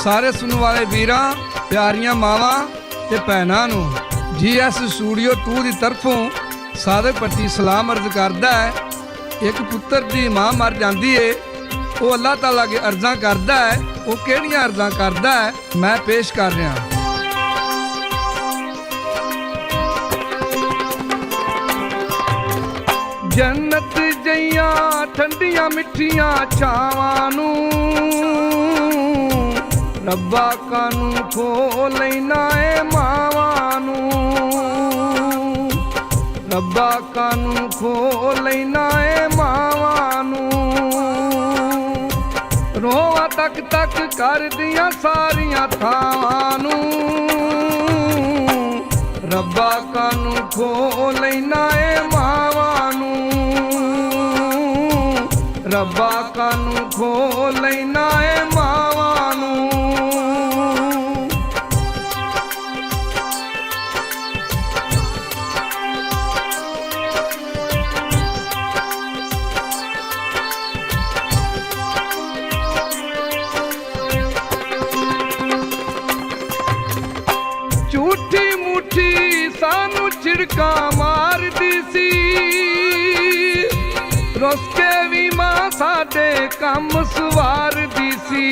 ਸਾਰੇ ਸੁਣਨ ਵਾਲੇ ਵੀਰਾਂ, ਪਿਆਰੀਆਂ ਮਾਵਾਂ ਤੇ ਭੈਣਾਂ ਨੂੰ GS ਸਟੂਡੀਓ 2 ਦੀ ਤਰਫੋਂ ਸਾਰੇ ਪ੍ਰਤੀ ਸਲਾਮ ਅਰਜ਼ ਕਰਦਾ ਹੈ। ਇੱਕ ਪੁੱਤਰ ਦੀ ਮਾਂ ਮਰ ਜਾਂਦੀ ਏ, ਉਹ ਅੱਲਾਹ ਤਾਲਾ ਅੱਗੇ ਅਰਜ਼ਾਂ ਕਰਦਾ ਹੈ। ਉਹ ਕਿਹੜੀਆਂ ਅਰਜ਼ਾਂ ਕਰਦਾ ਹੈ, ਮੈਂ ਪੇਸ਼ ਕਰ ਰਿਹਾ। ਜੰਨਤ ਜਈਆਂ ਠੰਡੀਆਂ ਮਿੱਠੀਆਂ ਛਾਵਾਂ ਨੂੰ ਰੱਬਾ ਕਾਨੂੰ ਖੋ ਲੈਣਾ ਏ ਮਾਵਾਂ ਨੂੰ, ਰੱਬਾ ਕਾਨੂੰ ਖੋ ਲੈਣਾ ਏ ਮਾਵਾਂ ਨੂੰ। ਰੋਵਾਂ ਤੱਕ ਤੱਕ ਕਰਦੀਆਂ ਸਾਰੀਆਂ ਥਾਵਾਂ ਨੂੰ ਰੱਬਾ ਕਾਨੂੰ ਖੋ ਲੈਣਾ ਏ ਮਾਵਾਂ ਨੂੰ, ਰੱਬਾ ਕਾਨੂੰ ਖੋ ਲੈਣਾ ਏ ਮਾਵਾਂ ਨੂੰ। ਝੂਠੀ ਮੁੱਠੀ ਸਾਨੂੰ ਝਿੜਕਾਂ ਮਾਰਦੀ ਸੀ, ਰੁੱਸ ਕੇ ਵੀ ਮਾਂ ਸਾਡੇ ਕੰਮ ਸਵਾਰਦੀ ਸੀ।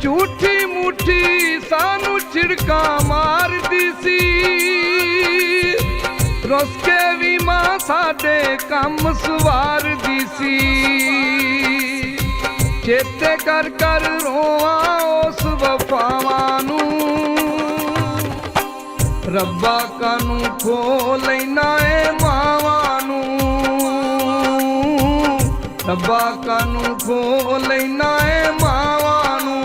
ਝੂਠੀ ਮੁੱਠੀ ਸਾਨੂੰ ਝਿੜਕਾਂ ਮਾਰਦੀ ਸੀ, ਰੁੱਸ ਕੇ ਵੀ ਮਾਂ ਸਾਡੇ ਕੰਮ ਸਵਾਰਦੀ ਸੀ। ਚੇਤੇ ਕਰ ਕਰ ਰੋਵਾਂ ਉਸ ਵਫਾਵਾਂ ਨੂੰ ਰੱਬਾ ਕਾਨੂੰ ਖੋ ਲੈਣਾ ਏ ਮਾਵਾਂ ਨੂੰ, ਰੱਬਾ ਕਾਨੂੰ ਖੋ ਲੈਣਾ ਏ ਮਾਵਾਂ ਨੂੰ।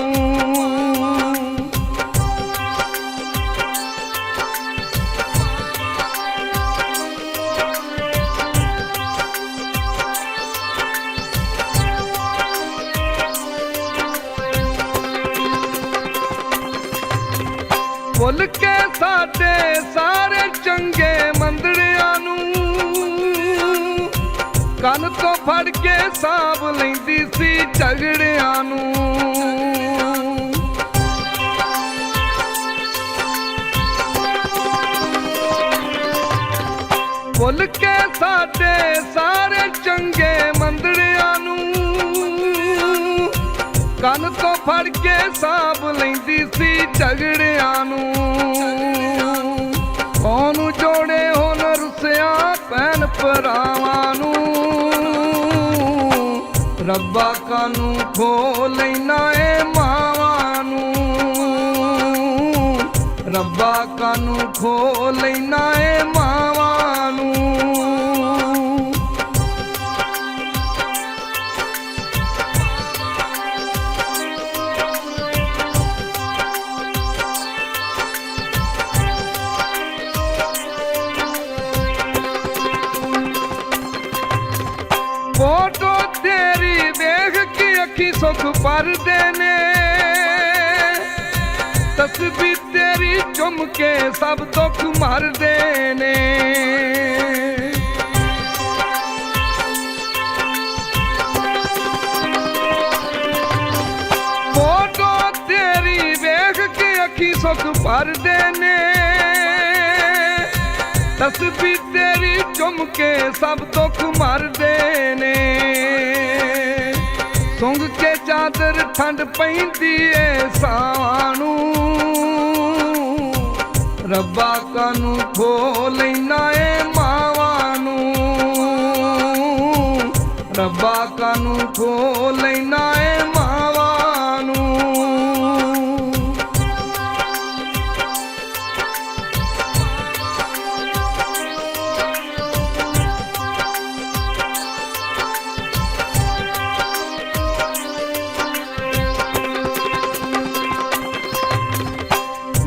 ਭੁੱਲ ਕੇ ਸਾਡੇ ਸਾਰੇ ਚੰਗੇ ਮੰਦੜਿਆਂ ਨੂੰ ਕੰਨ ਤੋਂ ਫੜ ਕੇ ਸਾਂਭ ਲੈਂਦੀ ਸੀ ਝਗੜਿਆਂ ਨੂੰ। ਭੁੱਲ ਕੇ ਸਾਡੇ ਸਾਰੇ ਚੰਗੇ ਮੰਦੜਿਆਂ ਨੂੰ ਕੰਨ ਤੋਂ ਫੜ ਕੇ ਸਾਂਭ ਲੈਂਦੀ ਸੀ ਝਗੜਿਆਂ ਨੂੰ। ਕੌਣ ਜੋੜੇ ਹੁਣ ਰੁੱਸਿਆ ਭੈਣ ਭਰਾਵਾਂ ਨੂੰ ਰੱਬਾ ਕਾਨੂੰ ਖੋ ਲੈਣਾ ਏ ਮਾਵਾਂ ਨੂੰ, ਰੱਬਾ ਕਾਨੂੰ ਖੋ ਲੈਣਾ ਏ ਮਾਵਾਂ ਨੂੰ। ਫੋਟੋ ਤੇਰੀ ਵੇਖ ਕੇ ਅੱਖੀ ਸੁੱਖ ਭਰਦੇ ਨੇ, ਤਸਬੀਹ ਤੇਰੀ ਚੁੰਮ ਕੇ ਸਭ ਦੁੱਖ ਮਰਦੇ ਨੇ। ਫੋਟੋ ਤੇਰੀ ਵੇਖ ਕੇ ਅੱਖੀ ਸੁੱਖ ਭਰਦੇ ਨੇ, ਤਸਬੀਹ ਤੇਰੀ ਚੁੰਮ ਕੇ ਸਭ ਦੁੱਖ ਮਰਦੇ ਨੇ। ਸੁੰਘ ਕੇ ਚਾਦਰ ਠੰਡ ਪੈਂਦੀ ਏ ਸਾਵਾਂ ਨੂੰ ਰੱਬਾ ਕਾਨੂੰ ਖੋ ਲੈਣਾ ਏ ਮਾਵਾਂ ਨੂੰ, ਰੱਬਾ ਕਾਨੂੰ ਖੋ ਲੈਣਾ ਏ ਮਾਵਾਂ ਨੂੰ।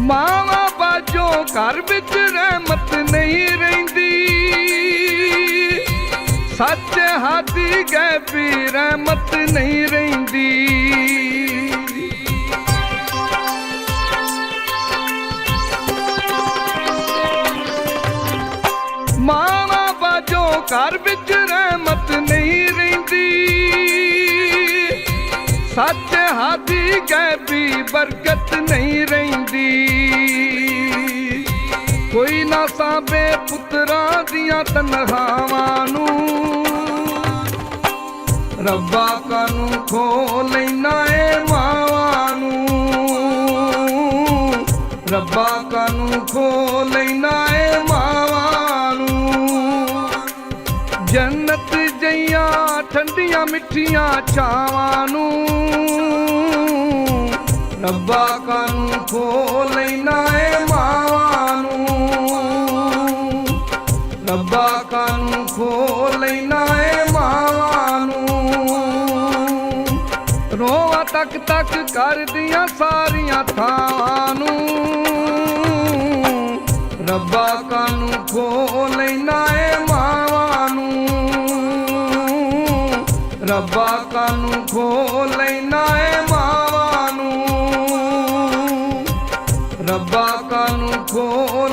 ਮਾਵਾਂ ਬਾਝੋਂ ਘਰ ਵਿੱਚ ਰਹਿਮਤ ਨਹੀਂ ਰਹਿੰਦੀ, ਸੱਚੇ ਹਾਦੀ ਗੈਬੀ ਰਹਿਮਤ ਨਹੀਂ ਰਹਿੰਦੀ। ਮਾਵਾਂ ਬਾਝੋਂ ਘਰ ਵਿੱਚ ਰਹਿਮਤ ਨਹੀਂ ਰਹਿੰਦੀ, ਸੱਚ ਹਾਦੀ ਗੈਬੀ ਬਰਕਤ ਨਹੀਂ ਰਹਿੰਦੀ। ਕੋਈ ਨਾ ਸਾਂਭੇ ਪੁੱਤਰਾਂ ਦੀਆਂ ਤਨਖਾਹਾਂ ਨੂੰ, ਰੱਬਾ ਕਾਨੂੰ ਖੋ ਲੈਣਾ ਏ ਮਾਵਾਂ ਨੂੰ, ਰੱਬਾ ਕਾਨੂੰ ਖੋ ਲੈਣਾ ਏ ਮਾਵਾਂ ਨੂੰ। ਜੰਨਤ ਜਈਆਂ ਠੰਡੀਆਂ ਮਿੱਠੀਆਂ ਛਾਵਾਂ ਨੂੰ, ਰੱਬਾ ਕਾਨੂੰ ਖੋ ਲੈਣਾ ਏ ਮਾਵਾਂ ਨੂੰ, ਰੱਬਾ ਕਾਨੂੰ ਖੋ ਲੈਣਾ ਏ ਮਾਵਾਂ ਨੂੰ। ਰੋਵਾਂ ਤੱਕ ਤੱਕ ਕਰਦੀਆਂ ਸਾਰੀਆਂ ਥਾਵਾਂ ਨੂੰ, ਰੱਬਾ ਕਾਨੂੰ ਖੋ ਲੈਣਾ ਏ ਮਾਵਾਂ ਨੂੰ, ਰੱਬਾ ਕਾਨੂੰ ਖੋ ਲੈਣਾ ਏ ਮਾਵਾਂ ਨੂੰ, ਰੱਬਾ ਕਾਨੂੰ ਖੋ